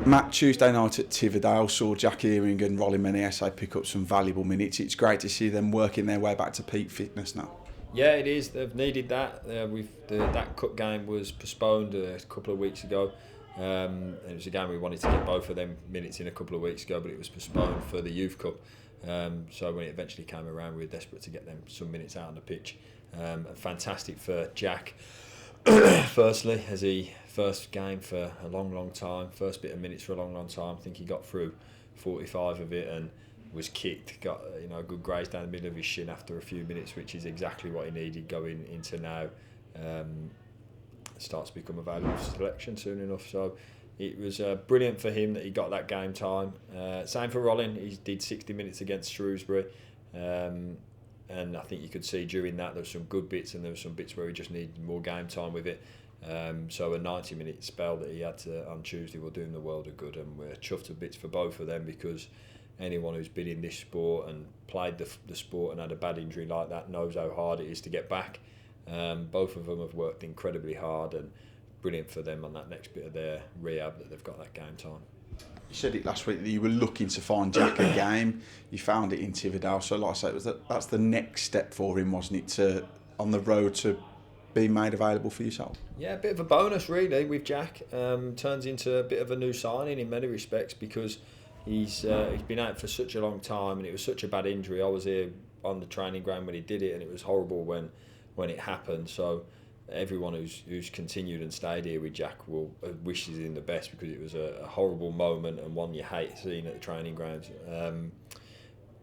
Matt, Tuesday night at Tiverdale saw Jack Earing and Rolly Menese pick up some valuable minutes. It's great to see them working their way back to peak fitness now. Yeah, it is. They've needed that. That cup game was postponed a couple of weeks ago. It was a game we wanted to get both of them minutes in a couple of weeks ago, but it was postponed for the Youth Cup. So when it eventually came around, we were desperate to get them some minutes out on the pitch. Fantastic for Jack. Firstly, as he first game for a long time, first bit of minutes for a long time. I think he got through 45 of it and was kicked, got a good graze down the middle of his shin after a few minutes, which is exactly what he needed going into now. Starts to become a valuable selection soon enough. So it was brilliant for him that he got that game time. Same for Rollin. He did 60 minutes against Shrewsbury. And I think you could see during that there were some good bits and there were some bits where he just needed more game time with it. So a 90-minute spell that he had on Tuesday will do him the world of good, and we're chuffed to bits for both of them, because anyone who's been in this sport and played the sport and had a bad injury like that knows how hard it is to get back. Both of them have worked incredibly hard, and brilliant for them on that next bit of their rehab that they've got that game time. You said it last week that you were looking to find Jack a game. You found it in Tiverdale. So like I say, that's the next step for him, wasn't it, on the road to be made available for yourself? Yeah, a bit of a bonus really with Jack. Turns into a bit of a new signing in many respects, because he's been out for such a long time and it was such a bad injury. I was here on the training ground when he did it, and it was horrible when it happened. So everyone who's continued and stayed here with Jack will wishes him the best, because it was a horrible moment and one you hate seeing at the training grounds.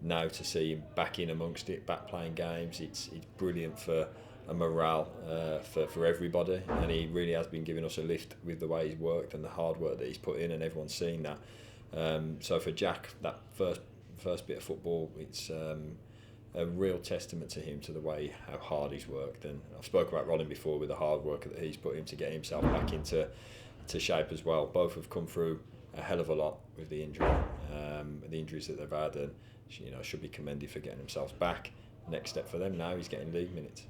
Now to see him back in amongst it, back playing games, it's brilliant for a morale for everybody, and he really has been giving us a lift with the way he's worked and the hard work that he's put in, and everyone's seen that. So for Jack, that first bit of football, it's a real testament to him, to the way how hard he's worked. And I've spoken about Rollin before with the hard work that he's put in to get himself back into shape as well. Both have come through a hell of a lot with the injuries that they've had, and should be commended for getting themselves back. Next step for them now is getting league minutes.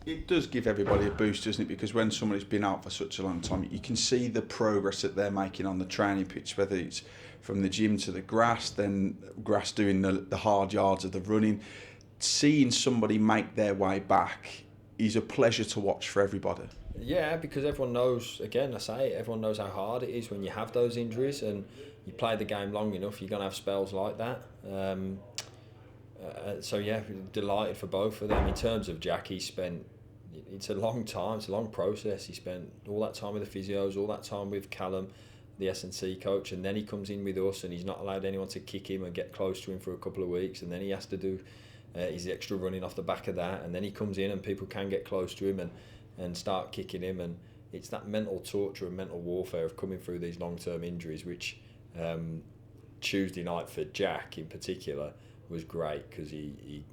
It does give everybody a boost, doesn't it? Because when somebody's been out for such a long time, you can see the progress that they're making on the training pitch, whether it's from the gym to the grass, then grass doing the hard yards of the running. Seeing somebody make their way back is a pleasure to watch for everybody. Yeah, because everyone knows, again, I say it, everyone knows how hard it is when you have those injuries, and you play the game long enough, you're going to have spells like that. So yeah, delighted for both of them. In terms of Jack, it's a long time, it's a long process. He spent all that time with the physios, all that time with Callum, the S&C coach, and then he comes in with us, and he's not allowed anyone to kick him and get close to him for a couple of weeks, and then he has to do his extra running off the back of that, and then he comes in and people can get close to him and start kicking him, and it's that mental torture and mental warfare of coming through these long-term injuries, which Tuesday night for Jack in particular was great, because he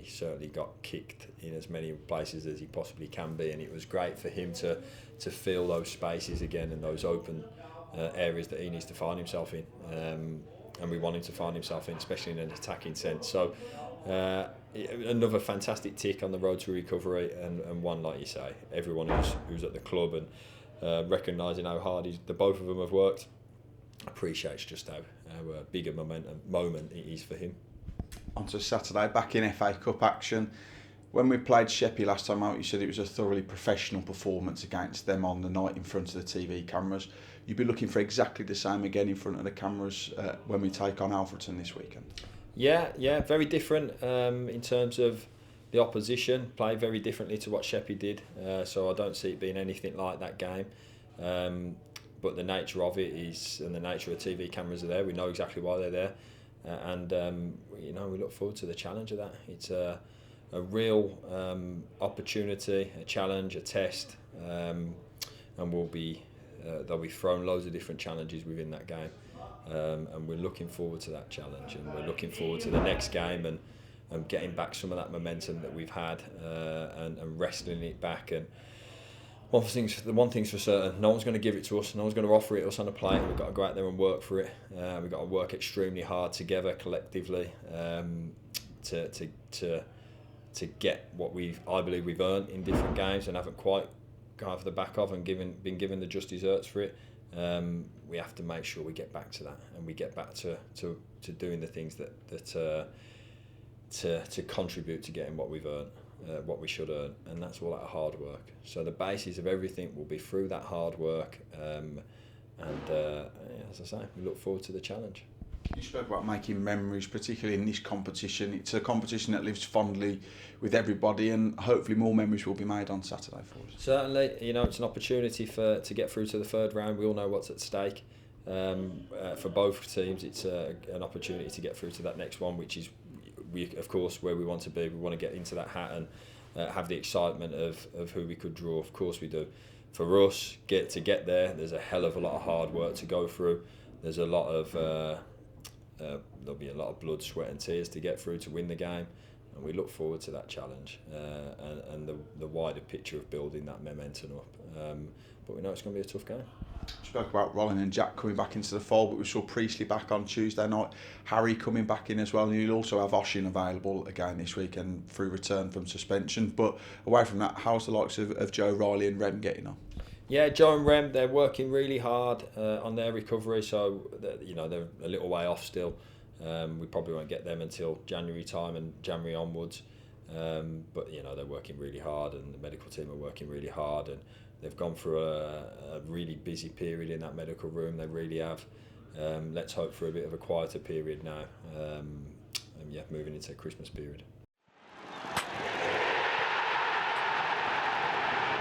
certainly got kicked in as many places as he possibly can be, and it was great for him to fill those spaces again and those open areas that he needs to find himself in, and we want him to find himself in, especially in an attacking sense. So another fantastic tick on the road to recovery, and one, like you say, everyone who's at the club and recognising how hard the both of them have worked appreciates just how big a moment it is for him. On to Saturday, back in FA Cup action. When we played Sheppey last time out, you said it was a thoroughly professional performance against them on the night in front of the TV cameras. You'd be looking for exactly the same again in front of the cameras when we take on Alfreton this weekend? Yeah, very different in terms of the opposition. Play very differently to what Sheppey did, so I don't see it being anything like that game. But the nature of it is, and the nature of the TV cameras are there. We know exactly why they're there, and we look forward to the challenge of that. It's a real opportunity, a challenge, a test, and they'll be thrown loads of different challenges within that game. And we're looking forward to that challenge, and we're looking forward to the next game and getting back some of that momentum that we've had, and wrestling it back. And the one thing's for certain, no one's going to give it to us, no one's going to offer it us on a plate. We've got to go out there and work for it. We've got to work extremely hard together, collectively, to get what I believe we've earned in different games and haven't quite gone for the back of and been given the just desserts for it. we have to make sure we get back to that, and we get back to doing the things that to contribute to getting what we've earned, what we should earn, and that's all out of hard work. So the basis of everything will be through that hard work, and as I say, we look forward to the challenge. You spoke about making memories, particularly in this competition. It's a competition that lives fondly with everybody, and hopefully more memories will be made on Saturday for us. Certainly, it's an opportunity to get through to the third round. We all know what's at stake. For both teams, it's an opportunity to get through to that next one, which is, of course, where we want to be. We want to get into that hat and have the excitement of who we could draw. Of course we do. For us, get there, there's a hell of a lot of hard work to go through. There's a lot of there'll be a lot of blood, sweat and tears to get through to win the game, and we look forward to that challenge and the wider picture of building that momentum up. But we know it's going to be a tough game. We spoke about Rolling and Jack coming back into the fold, but we saw Priestley back on Tuesday night, Harry coming back in as well, and you'll also have Oshin available again this weekend through return from suspension. But away from that, how's the likes of Joe, Riley and Rem getting on? Yeah, Joe and Rem, they're working really hard on their recovery, so they're a little way off still. We probably won't get them until January time and January onwards. But they're working really hard, and the medical team are working really hard, and they've gone through a really busy period in that medical room. They really have. Let's hope for a bit of a quieter period now. Moving into the Christmas period.